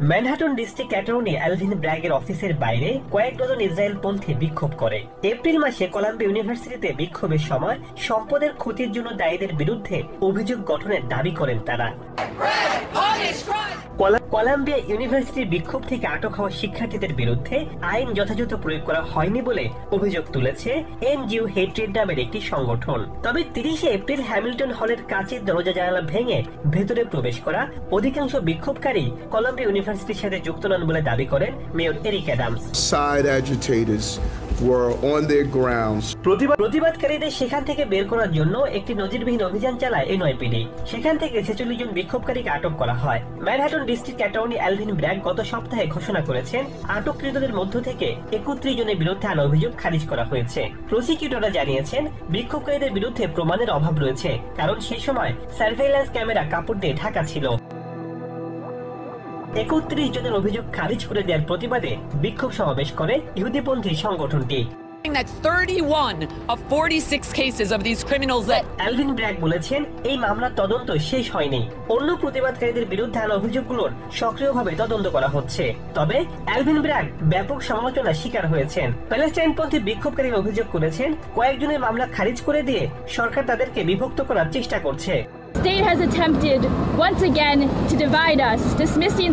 Manhattan district attorney Alvin ব্র্যাগের অফিসের বাইরে কয়েক ডজন ইসরায়েলপন্থী বিক্ষোভ করে। এপ্রিল মাসে কলাম্বিয়া ইউনিভার্সিটিতে বিক্ষোভের সময় সম্পদের ক্ষতির জন্য দায়ীদের বিরুদ্ধে অভিযোগ গঠনের দাবি করেন তারা। কলাম্বিয়া ইউনিভার্সিটির বিক্ষোভ থেকে আটক হওয়া শিক্ষার্থীদের বিরুদ্ধে আইন যথাযথ প্রয়োগ করা হয়নি বলে অভিযোগ তুলেছে এনজিও হেট্রেড নামের একটি সংগঠন। তবে 30 এপ্রিল হ্যামিল্টন হলের কাচের দরজা জানালা ভেঙে ভেতরে প্রবেশ করা অধিকাংশ বিক্ষোভকারী কলাম্বিয়া ইউনিভার্সিটির সাথে যুক্ত নন বলে দাবি করেন মেয়র এরিক অ্যাডামস। প্রতিবাদকারীদের সেখান থেকে বের করার জন্য একটি নজিরবিহীন অভিযান চালায় এনওয়াইপিডি। সেখান থেকে 46 জন বিক্ষোভকারীকে আটক করা হয়। Manhattan district attorney Alvin brag গত সপ্তাহে ঘোষণা করেছেন আটককৃতদের মধ্য থেকে 31 জনের বিরুদ্ধে আনা অভিযোগ খারিজ করা হয়েছে। প্রসিকিউটররা জানিয়েছেন বিক্ষোভকারীদের বিরুদ্ধে প্রমাণের অভাব রয়েছে, কারণ সেই সময় সার্ভেইল্যান্স ক্যামেরা কাপড় দিয়ে ঢাকা ছিল। 31 জনের অভিযোগ খারিজ করে দেওয়ার প্রতিবাদে বিক্ষোভ সমাবেশ করে ইহুদিপন্থী সংগঠনটি। That 31 of 46 cases of these criminals that Alvin brag বলেছেন এই মামলার তদন্ত শেষ হয়নি। অন্য প্রতিবাদকারীদের বিরুদ্ধে আনা অভিযোগগুলোর সক্রিয়ভাবে তদন্ত করা হচ্ছে। তবে অ্যালভিন ব্র্যাগ ব্যাপক সমালোচনার শিকার হয়েছেন। প্যালেস্টাইনপন্থী বিক্ষোভকারীরা অভিযোগ করেছেন কয়েকজনের মামলা খারিজ করে দিয়ে সরকার তাদেরকে বিভক্ত করার চেষ্টা করছে। The state has attempted once again to divide us, dismissing